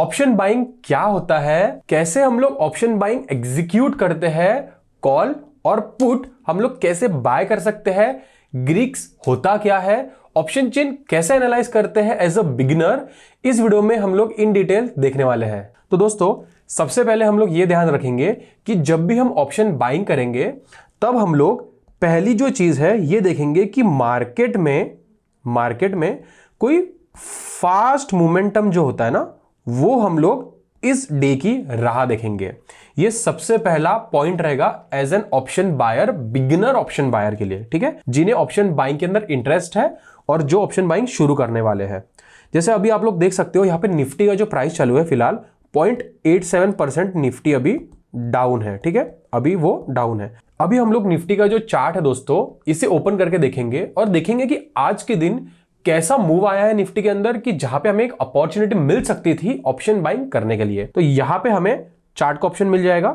Option buying क्या होता है, कैसे हम लोग ऑप्शन बाइंग एग्जीक्यूट करते हैं, कॉल और पुट हम लोग कैसे बाय कर सकते हैं, ग्रीक्स होता क्या है, ऑप्शन चेन कैसे एनालाइज करते हैं एज अ बिगिनर, इस वीडियो में हम लोग इन डिटेल देखने वाले हैं। तो दोस्तों सबसे पहले हम लोग ये ध्यान रखेंगे कि जब भी हम ऑप्शन बाइंग करेंगे तब हम लोग पहली जो चीज है ये देखेंगे कि मार्केट में कोई फास्ट मोमेंटम जो होता है ना वो हम लोग इस डे की राह देखेंगे। ये सबसे पहला पॉइंट रहेगा as an option buyer, beginner option buyer के लिए, ठीक है, जिन्हें ऑप्शन बाइंग के अंदर इंटरेस्ट है और जो ऑप्शन बाइंग शुरू करने वाले हैं। जैसे अभी आप लोग देख सकते हो यहां पे निफ्टी का जो प्राइस चालू है फिलहाल 0.87% निफ्टी अभी डाउन है, ठीक है, अभी वो डाउन है। अभी हम लोग निफ्टी का जो चार्ट है दोस्तों इसे ओपन करके देखेंगे और देखेंगे कि आज के दिन कैसा मूव आया है निफ्टी के अंदर कि जहां पे हमें एक अपॉर्चुनिटी मिल सकती थी ऑप्शन बाइंग करने के लिए। तो यहां पे हमें चार्ट का ऑप्शन मिल जाएगा।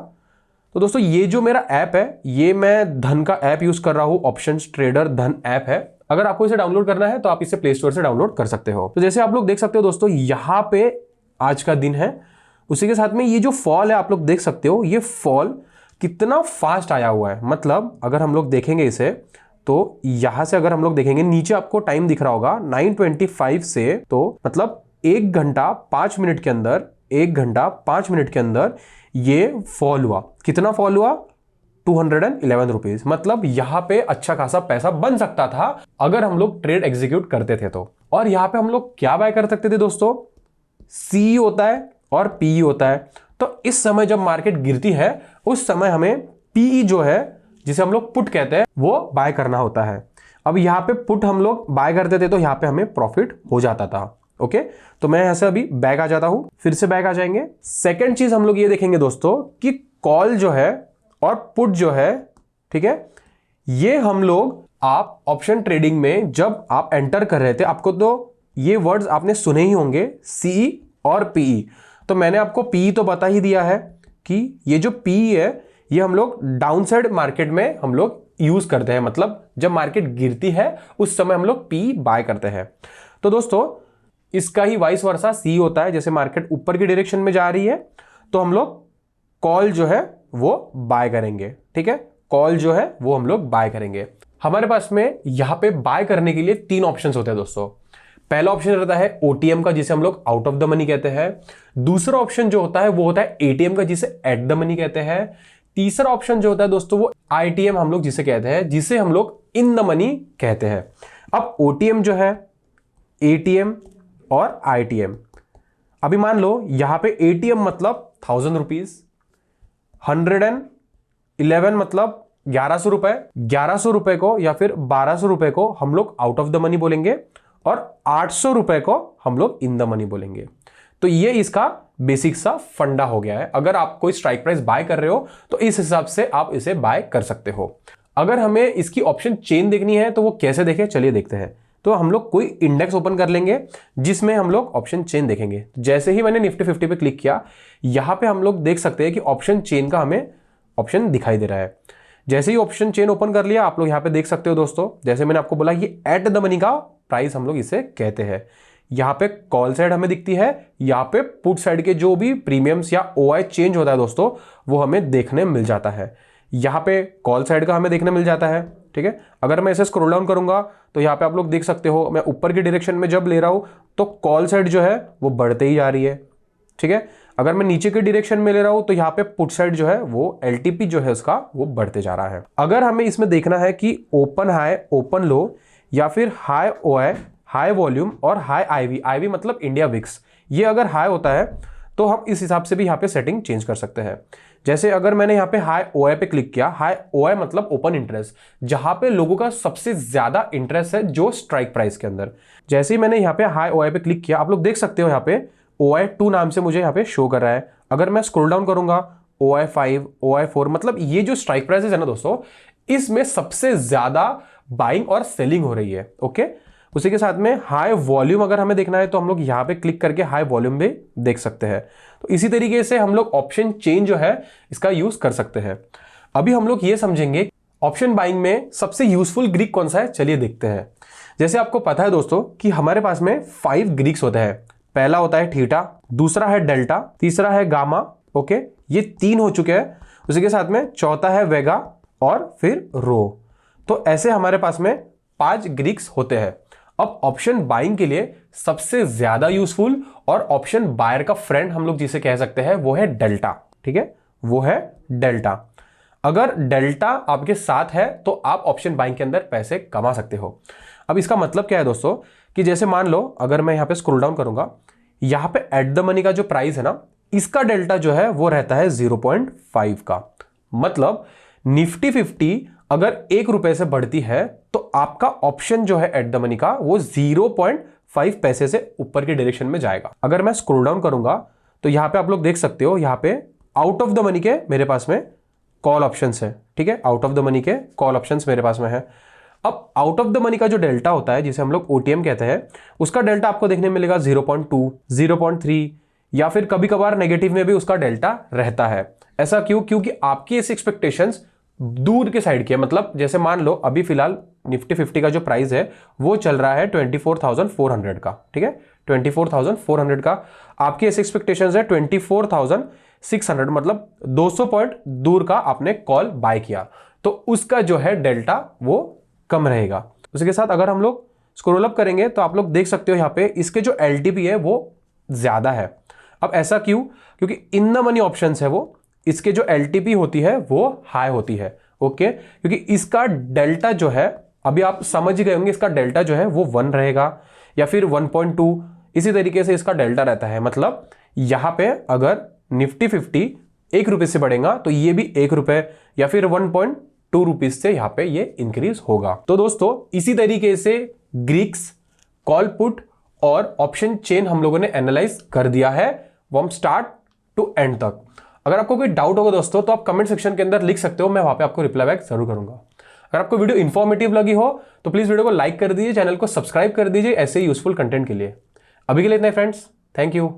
तो दोस्तों ये जो मेरा ऐप है ये मैं धन का ऐप यूज कर रहा हूं, ऑप्शन ट्रेडर धन ऐप है। अगर आपको इसे डाउनलोड करना है तो आप इसे प्ले स्टोर से डाउनलोड कर सकते हो। तो जैसे आप लोग देख सकते हो दोस्तों यहां पे आज का दिन है, उसी के साथ में ये जो फॉल है आप लोग देख सकते हो, ये फॉल कितना फास्ट आया हुआ है। मतलब अगर हम लोग देखेंगे इसे तो यहां से अगर हम लोग देखेंगे नीचे आपको टाइम दिख रहा होगा 9:25 से, तो मतलब 1 घंटा 5 मिनट के अंदर, 1 घंटा 5 मिनट के अंदर ये फॉल हुआ। कितना फॉल हुआ? 211 रुपीज। मतलब यहां पे अच्छा खासा पैसा बन सकता था अगर हम लोग ट्रेड एग्जीक्यूट करते थे तो। और यहां पे हम लोग क्या बाय कर सकते थे दोस्तों? सी होता है और पीई होता है। तो इस समय जब मार्केट गिरती है उस समय हमें पीई जो है जिसे हम लोग पुट कहते हैं वो बाय करना होता है। अब यहां पे पुट हम लोग बाय करते थे तो यहां पे हमें प्रॉफिट हो जाता था। ओके, तो मैं यहां से अभी बैक आ जाता हूं, फिर से बैक आ जाएंगे। सेकंड चीज हम लोग ये देखेंगे दोस्तों कि कॉल जो है और पुट जो है, ठीक है, ये हम लोग आप ऑप्शन ट्रेडिंग में जब आप एंटर कर रहे थे आपको तो ये वर्ड्स आपने सुने ही होंगे, सीई और पीई। तो मैंने आपको पीई तो बता ही दिया है कि ये जो पीई है ये हम लोग डाउनसाइड मार्केट में हम लोग यूज करते हैं। मतलब जब मार्केट गिरती है उस समय हम लोग पी बाय करते हैं। तो दोस्तों इसका ही वाइस वर्सा सी होता है। जैसे मार्केट ऊपर की डायरेक्शन में जा रही है तो हम लोग कॉल जो है वो बाय करेंगे, ठीक है, कॉल जो है वो हम लोग बाय करेंगे। हमारे पास में यहां पे बाय करने के लिए 3 ऑप्शन होते हैं दोस्तों। पहला ऑप्शन रहता है ओटीएम का जिसे हम लोग आउट ऑफ द मनी कहते हैं। दूसरा ऑप्शन जो होता है वो होता है एटीएम का जिसे एट द मनी कहते हैं। तीसरा ऑप्शन जो होता है दोस्तों वो आईटीएम हम लोग जिसे कहते हैं, जिसे हम लोग इन द मनी कहते हैं। अब ओटीएम जो है, एटीएम और आईटीएम, अभी मान लो यहां पे एटीएम मतलब 1000 रुपीज, 111 मतलब 1100 रुपए, 1100 रुपए को या फिर 1200 रुपए को हम लोग आउट ऑफ द मनी बोलेंगे और 800 रुपए को हम लोग इन द मनी बोलेंगे। तो ये इसका बेसिक सा फंडा हो गया है। अगर आप कोई स्ट्राइक प्राइस बाय कर रहे हो तो इस हिसाब से आप इसे बाय कर सकते हो। अगर हमें इसकी ऑप्शन चेन देखनी है तो वो कैसे देखें, चलिए देखते हैं। तो हम लोग कोई इंडेक्स ओपन कर लेंगे जिसमें हम लोग ऑप्शन चेन देखेंगे। जैसे ही मैंने निफ्टी 50 पे क्लिक किया यहां पे हम लोग देख सकते हैं कि ऑप्शन चेन का हमें ऑप्शन दिखाई दे रहा है। जैसे ही ऑप्शन चेन ओपन कर लिया आप लोग यहां पे देख सकते हो दोस्तों, जैसे मैंने आपको बोला ये एट द मनी का प्राइस हम लोग इसे कहते हैं। यहां पे कॉल साइड हमें दिखती है, यहां पे पुट साइड के जो भी प्रीमियम्स या ओआई चेंज होता है दोस्तों वो हमें देखने मिल जाता है। यहां पे कॉल साइड का हमें देखने मिल जाता है, ठीक है। अगर मैं इसे स्क्रॉल डाउन करूंगा तो यहां पे आप लोग देख सकते हो मैं ऊपर की डायरेक्शन में जब ले रहा हूं तो कॉल साइड जो है वो बढ़ते ही जा रही है, ठीक है। अगर मैं नीचे की डायरेक्शन में ले रहा हूं तो यहाँ पे पुट साइड जो है वो एलटीपी जो है उसका वो बढ़ते जा रहा है। अगर हमें इसमें देखना है कि ओपन हाई, ओपन लो या फिर हाई ओआई, हाई वॉल्यूम और हाई आईवी, आईवी मतलब इंडिया विक्स, ये अगर हाई होता है तो हम इस हिसाब से भी यहाँ पे सेटिंग चेंज कर सकते हैं। जैसे अगर मैंने यहाँ पे हाई ओआई पे क्लिक किया, हाई ओआई मतलब ओपन इंटरेस्ट, जहां पे लोगों का सबसे ज्यादा इंटरेस्ट है जो स्ट्राइक प्राइस के अंदर। जैसे ही मैंने यहाँ पे हाई ओआई पे क्लिक किया आप लोग देख सकते हो यहाँ पे OI2 नाम से मुझे यहाँ पे शो कर रहा है। अगर मैं स्क्रॉल डाउन करूंगा OI5, OI4 मतलब ये जो स्ट्राइक प्राइसेस है ना दोस्तों इसमें सबसे ज्यादा बाइंग और सेलिंग हो रही है। ओके, उसी के साथ में हाई वॉल्यूम अगर हमें देखना है तो हम लोग यहाँ पे क्लिक करके हाई वॉल्यूम भी देख सकते हैं। तो इसी तरीके से हम लोग ऑप्शन चेन जो है इसका यूज कर सकते हैं। अभी हम लोग ये समझेंगे ऑप्शन बाइंग में सबसे यूजफुल ग्रीक कौन सा है, चलिए देखते हैं। जैसे आपको पता है दोस्तों कि हमारे पास में 5 ग्रीक्स होते हैं। पहला होता है थीटा, दूसरा है डेल्टा, तीसरा है गामा। ओके, ये 3 हो चुके हैं। उसी के साथ में चौथा है वेगा और फिर रो। तो ऐसे हमारे पास में 5 ग्रीक्स होते हैं। अब ऑप्शन बाइंग के लिए सबसे ज्यादा यूजफुल और ऑप्शन बायर का फ्रेंड हम लोग जिसे कह सकते हैं वो है डेल्टा। ठीक है, वो है डेल्टा। अगर डेल्टा आपके साथ है तो आप ऑप्शन बाइंग के अंदर पैसे कमा सकते हो। अब इसका मतलब क्या है दोस्तों, कि जैसे मान लो अगर मैं यहां पे स्क्रॉल डाउन करूंगा, यहां पे एट द मनी का जो प्राइस है ना, इसका डेल्टा जो है वो रहता है 0.5 का। मतलब निफ्टी 50 अगर 1 रुपए से बढ़ती है तो आपका ऑप्शन जो है एट द मनी का वो 0.5 पैसे से ऊपर की डायरेक्शन में जाएगा। अगर मैं स्क्रॉल डाउन करूंगा तो यहां पे आप लोग देख सकते हो, यहां पे आउट ऑफ द मनी के मेरे पास में कॉल ऑप्शंस है। ठीक है, आउट ऑफ द मनी के कॉल ऑप्शंस मेरे पास में है। अब आउट ऑफ द मनी का जो डेल्टा होता है जिसे हम लोग ओटीएम कहते हैं, उसका डेल्टा आपको देखने मिलेगा 0.2, 0.3 या फिर कभी कभार नेगेटिव में भी उसका डेल्टा रहता है। ऐसा क्यों? क्योंकि आपकी ऐसी एक्सपेक्टेशंस दूर के साइड की है। मतलब जैसे मान लो अभी फिलहाल निफ्टी 50 का जो प्राइस है वो चल रहा है 24,400 का। ठीक है, 24,400 का। आपकी ऐसी एक्सपेक्टेशंस है 24,600, मतलब 200 पॉइंट दूर का आपने कॉल बाय किया, तो उसका जो है डेल्टा वो कम रहेगा। उसके साथ अगर हम लोग स्क्रॉल अप करेंगे तो आप लोग देख सकते हो यहाँ पे इसके जो एलटीपी है वो ज्यादा है। अब ऐसा क्यों? क्योंकि इन द मनी ऑप्शंस है वो, इसके जो एलटीपी होती है वो हाई होती है। ओके, क्योंकि इसका डेल्टा जो है, अभी आप समझ गए होंगे, इसका डेल्टा जो है वो 1 रहेगा या फिर 1.2, इसी तरीके से इसका डेल्टा रहता है। मतलब यहां पे अगर निफ्टी 50 1 रुपए से बढ़ेगा तो ये भी 1 रुपए या फिर 1.2 रुपीज से यहां पे ये इंक्रीज होगा। तो दोस्तों इसी तरीके से ग्रीक्स, कॉल पुट और ऑप्शन चेन हम लोगों ने एनालाइज कर दिया है फ्रॉम स्टार्ट टू एंड तक। अगर आपको कोई डाउट होगा दोस्तों तो आप कमेंट सेक्शन के अंदर लिख सकते हो, मैं वहां पे आपको रिप्लाई बैक जरूर करूंगा। अगर आपको वीडियो इंफॉर्मेटिव लगी हो तो प्लीज वीडियो को लाइक कर दीजिए, चैनल को सब्सक्राइब कर दीजिए ऐसे यूजफुल कंटेंट के लिए। अभी के लिए इतना ही फ्रेंड्स, थैंक यू।